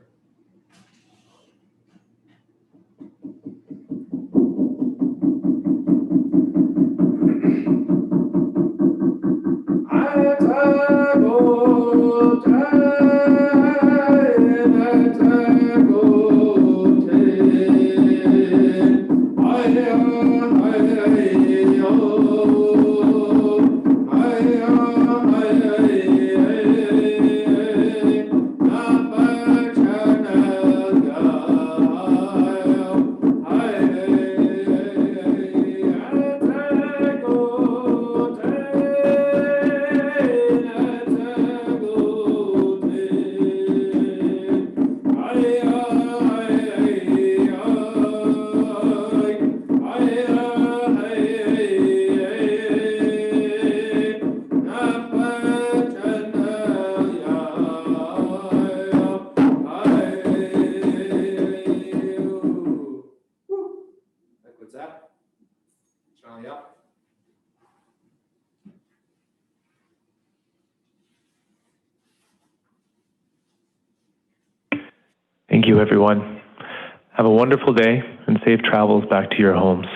Thank you, everyone. Have a wonderful day and safe travels back to your homes.